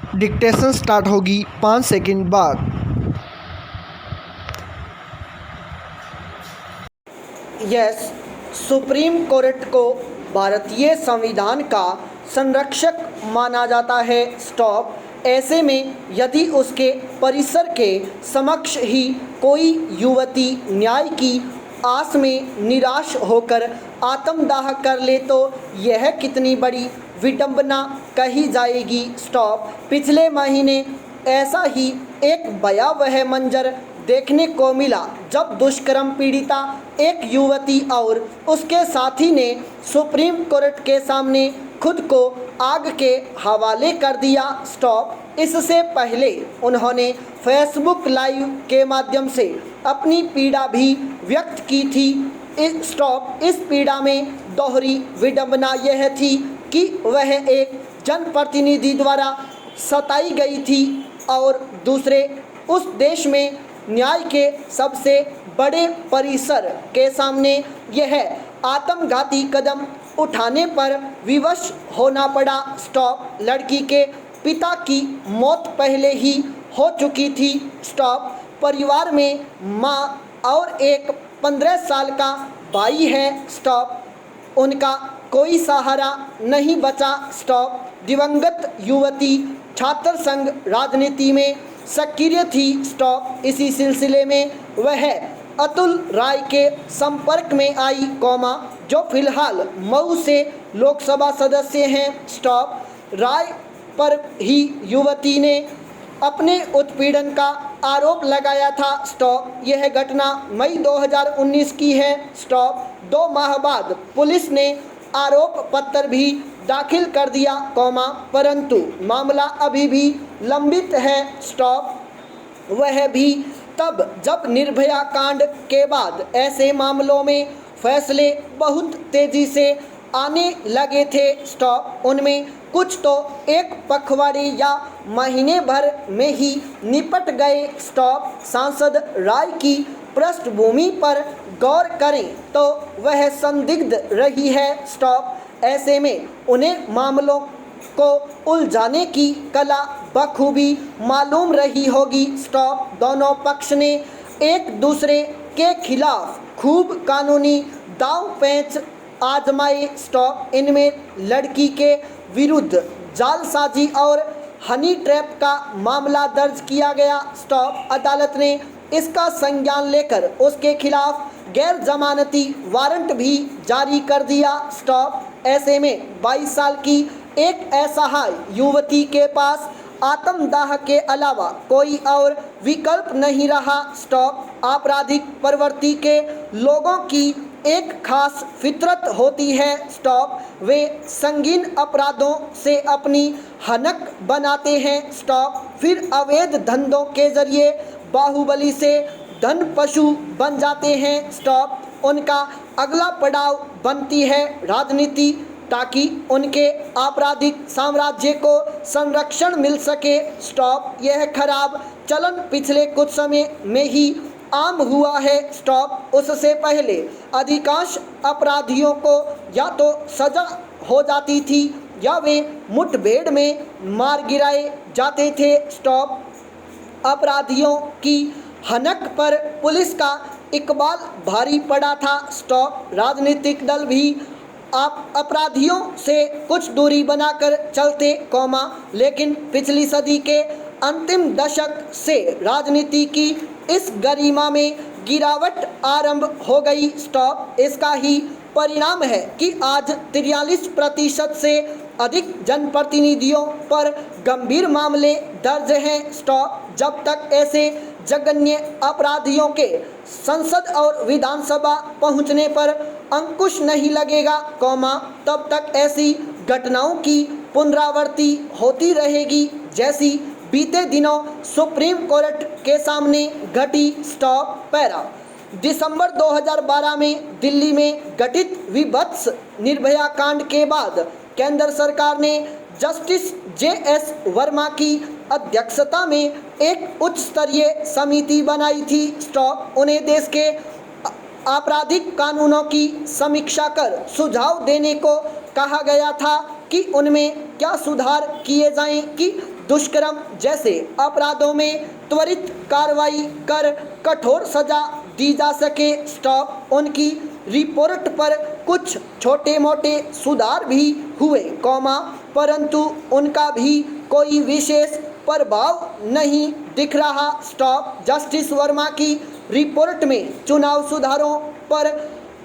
Dictation start होगी 5 second बाद। Yes, supreme court को भारतीय संविधान का संरक्षक माना जाता है। स्टॉप। ऐसे में यदि उसके परिसर के समक्ष ही कोई युवती न्याय की आस में निराश होकर आत्मदाह कर ले तो यह कितनी बड़ी विडंबना कही जाएगी। स्टॉप। पिछले महीने ऐसा ही एक भयावह मंजर देखने को मिला जब दुष्कर्म पीड़िता एक युवती और उसके साथी ने सुप्रीम कोर्ट के सामने खुद को आग के हवाले कर दिया। स्टॉप। इससे पहले उन्होंने फेसबुक लाइव के माध्यम से अपनी पीड़ा भी व्यक्त की थी। स्टॉप। इस पीड़ा में दोहरी विडंबना यह थी कि वह एक जनप्रतिनिधि द्वारा सताई गई थी और दूसरे उस देश में न्याय के सबसे बड़े परिसर के सामने यह आत्मघाती कदम उठाने पर विवश होना पड़ा। स्टॉप। लड़की के पिता की मौत पहले ही हो चुकी थी। स्टॉप। परिवार में मां और एक 15 साल का भाई है। स्टॉप। उनका कोई सहारा नहीं बचा। स्टॉप। दिवंगत युवती छात्र संघ राजनीति में सक्रिय थी। स्टॉप। इसी सिलसिले में वह अतुल राय के संपर्क में आई, जो फिलहाल मऊ से लोकसभा सदस्य हैं। स्टॉप। राय पर ही युवती ने अपने उत्पीड़न का आरोप लगाया था। स्टॉप। यह घटना मई 2019 की है। स्टॉप। 2 माह बाद पुलिस ने आरोप पत्र भी दाखिल कर दिया, परंतु मामला अभी भी लंबित है। स्टॉप। वह भी तब जब निर्भया कांड के बाद ऐसे मामलों में फैसले बहुत तेजी से आने लगे थे। स्टॉप। उनमें कुछ तो एक पखवाड़े या महीने भर में ही निपट गए। स्टॉप। सांसद राय की पृष्ठभूमि पर गौर करें तो वह संदिग्ध रही है। स्टॉप। ऐसे में उन्हें मामलों को उलझाने की कला बखूबी मालूम रही होगी। स्टॉप। दोनों पक्ष ने एक दूसरे के खिलाफ खूब कानूनी दांव पेच आजमाए। स्टॉप। इनमें लड़की के विरुद्ध जालसाजी और हनी ट्रैप का मामला दर्ज किया गया। स्टॉप। अदालत ने इसका संज्ञान लेकर उसके खिलाफ गैर जमानती वारंट भी जारी कर दिया। स्टॉप। ऐसे में 22 साल की एक असहाय युवती के पास आत्मदाह के अलावा कोई और विकल्प नहीं रहा। स्टॉप। आपराधिक प्रवृत्ति के लोगों की एक खास फितरत होती है। स्टॉप। वे संगीन अपराधों से अपनी हनक बनाते हैं। स्टॉप। फिर अवैध धंधों के जरिए बाहुबली से धन पशु बन जाते हैं। स्टॉप। उनका अगला पड़ाव बनती है राजनीति, ताकि उनके आपराधिक साम्राज्य को संरक्षण मिल सके। स्टॉप। यह खराब चलन पिछले कुछ समय में ही आम हुआ है। स्टॉप। उससे पहले अधिकांश अपराधियों को या तो सजा हो जाती थी या वे मुठभेड़ में मार गिराए जाते थे। स्टॉप। अपराधियों की हनक पर पुलिस का इकबाल भारी पड़ा था। स्टॉप। राजनीतिक दल भी अपराधियों से कुछ दूरी बनाकर चलते, लेकिन पिछली सदी के अंतिम दशक से राजनीति की इस गरिमा में गिरावट आरंभ हो गई। स्टॉप। इसका ही परिणाम है कि आज 43% से अधिक जनप्रतिनिधियों पर गंभीर मामले दर्ज हैं। स्टॉप। जब तक ऐसे जघन्य अपराधियों के संसद और विधानसभा पहुंचने पर अंकुश नहीं लगेगा, तब तक ऐसी घटनाओं की पुनरावृत्ति होती रहेगी, जैसी बीते दिनों सुप्रीम कोर्ट के सामने घटी। स्टॉप। पैरा। दिसंबर 2012 में दिल्ली में घटित विभत्स निर्भया कांड के बाद केंद्र सरकार ने जस्टिस JS वर्मा की अध्यक्षता में एक उच्च स्तरीय समिति बनाई थी। स्टॉप। उन्हें देश के आपराधिक कानूनों की समीक्षा कर सुझाव देने को कहा गया था कि उनमें क्या सुधार किए जाएं कि दुष्कर्म जैसे अपराधों में त्वरित कार्रवाई कर कठोर सजा दी जा सके। स्टॉप। उनकी रिपोर्ट पर कुछ छोटे मोटे सुधार भी हुए, परंतु उनका भी कोई विशेष प्रभाव नहीं दिख रहा। स्टॉप। जस्टिस वर्मा की रिपोर्ट में चुनाव सुधारों पर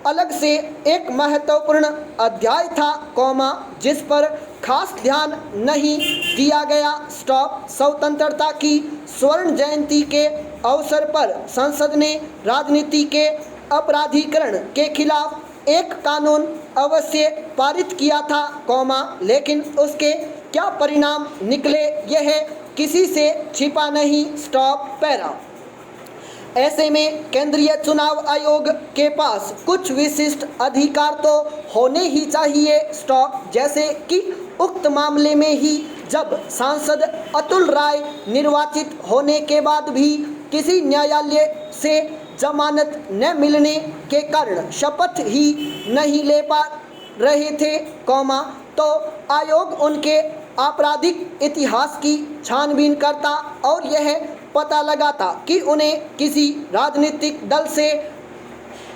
अलग से एक महत्वपूर्ण अध्याय था, जिस पर खास ध्यान नहीं दिया गया। स्टॉप। स्वतंत्रता की स्वर्ण जयंती के अवसर पर संसद ने राजनीति के अपराधीकरण के खिलाफ एक कानून अवश्य पारित किया था, लेकिन उसके क्या परिणाम निकले यह किसी से छिपा नहीं। स्टॉप। पैरा। ऐसे में केंद्रीय चुनाव आयोग के पास कुछ विशिष्ट अधिकार तो होने ही चाहिए। स्टॉप। जैसे कि उक्त मामले में ही जब सांसद अतुल राय निर्वाचित होने के बाद भी किसी न्यायालय से जमानत न मिलने के कारण शपथ ही नहीं ले पा रहे थे, तो आयोग उनके आपराधिक इतिहास की छानबीन करता और यह पता लगाता कि उन्हें किसी राजनीतिक दल से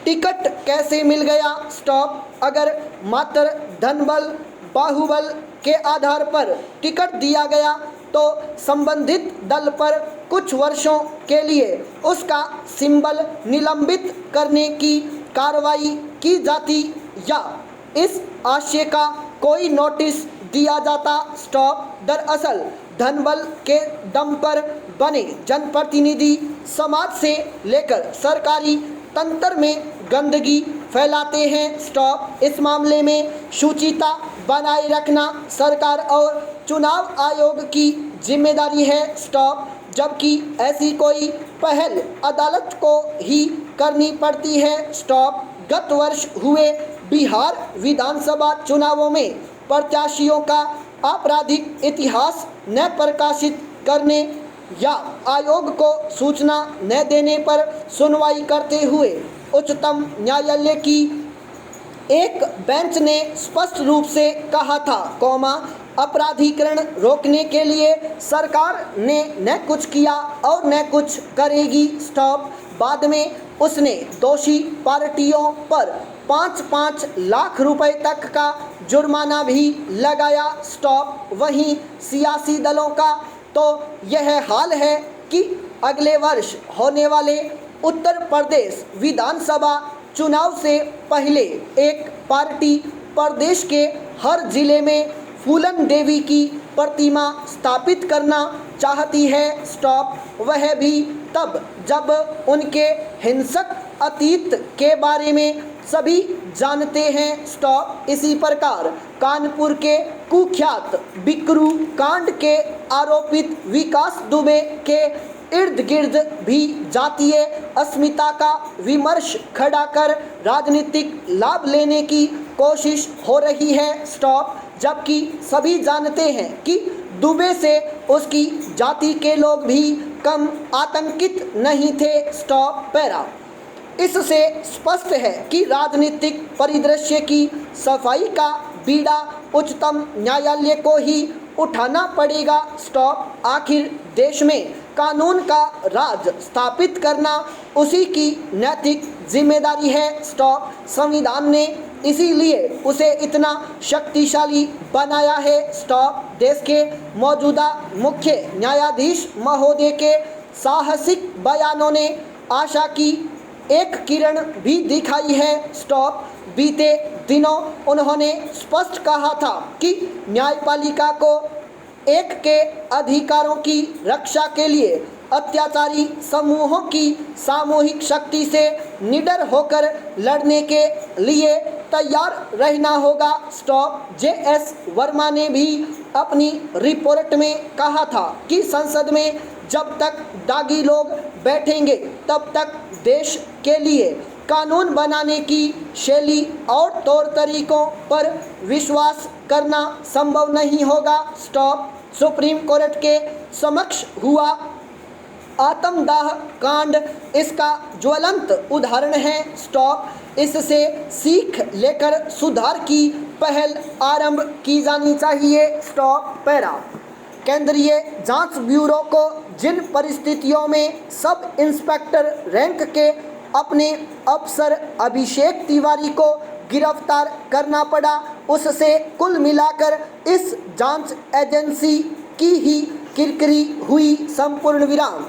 टिकट कैसे मिल गया। स्टॉप। अगर मात्र धनबल बाहुबल के आधार पर टिकट दिया गया तो संबंधित दल पर कुछ वर्षों के लिए उसका सिंबल निलंबित करने की कार्रवाई की जाती या इस आशय का कोई नोटिस दिया जाता। स्टॉप। दरअसल धनबल के दम पर बने जनप्रतिनिधि समाज से लेकर सरकारी तंत्र में गंदगी फैलाते हैं। स्टॉप। इस मामले में शुचिता बनाए रखना सरकार और चुनाव आयोग की जिम्मेदारी है। स्टॉप। जबकि ऐसी कोई पहल अदालत को ही करनी पड़ती है। स्टॉप। गत वर्ष हुए बिहार विधानसभा चुनावों में प्रत्याशियों का आपराधिक इतिहास न प्रकाशित करने या आयोग को सूचना न देने पर सुनवाई करते हुए उच्चतम न्यायालय की एक बेंच ने स्पष्ट रूप से कहा था, अपराधीकरण रोकने के लिए सरकार ने न कुछ किया और न कुछ करेगी। स्टॉप। बाद में उसने दोषी पार्टियों पर 5-5 लाख रुपए तक का जुर्माना भी लगाया। स्टॉप। वहीं सियासी दलों का तो यह हाल है कि अगले वर्ष होने वाले उत्तर प्रदेश विधानसभा चुनाव से पहले एक पार्टी प्रदेश के हर जिले में फूलन देवी की प्रतिमा स्थापित करना चाहती है। स्टॉप। वह भी तब जब उनके हिंसक अतीत के बारे में सभी जानते हैं। स्टॉप। इसी प्रकार कानपुर के कुख्यात बिकरू कांड के आरोपित विकास दुबे के इर्द गिर्द भी जातीय अस्मिता का विमर्श खड़ा कर राजनीतिक लाभ लेने की कोशिश हो रही है। स्टॉप। जबकि सभी जानते हैं कि दुबे से उसकी जाति के लोग भी कम आतंकित नहीं थे। स्टॉप। पैरा। इससे स्पष्ट है कि राजनीतिक परिदृश्य की सफाई का बीड़ा उच्चतम न्यायालय को ही उठाना पड़ेगा। स्टॉप। आखिर देश में कानून का राज स्थापित करना उसी की नैतिक जिम्मेदारी है। स्टॉप। संविधान ने इसीलिए उसे इतना शक्तिशाली बनाया है। स्टॉप। देश के मौजूदा मुख्य न्यायाधीश महोदय के साहसिक बयानों ने आशा की एक किरण भी दिखाई है। स्टॉप। बीते दिनों उन्होंने स्पष्ट कहा था कि न्यायपालिका को एक के अधिकारों की रक्षा के लिए अत्याचारी समूहों की सामूहिक शक्ति से निडर होकर लड़ने के लिए तैयार रहना होगा। स्टॉप। JS वर्मा ने भी अपनी रिपोर्ट में कहा था कि संसद में जब तक दागी लोग बैठेंगे तब तक देश के लिए कानून बनाने की शैली और तौर तरीकों पर विश्वास करना संभव नहीं होगा। स्टॉप। सुप्रीम कोर्ट के समक्ष हुआ आत्मदाह कांड इसका ज्वलंत उदाहरण है। स्टॉप। इससे सीख लेकर सुधार की पहल आरंभ की जानी चाहिए। स्टॉप। पैरा। केंद्रीय जांच ब्यूरो को जिन परिस्थितियों में सब इंस्पेक्टर रैंक के अपने अफसर अभिषेक तिवारी को गिरफ्तार करना पड़ा, उससे कुल मिलाकर इस जांच एजेंसी की ही किरकिरी हुई संपूर्ण विराम।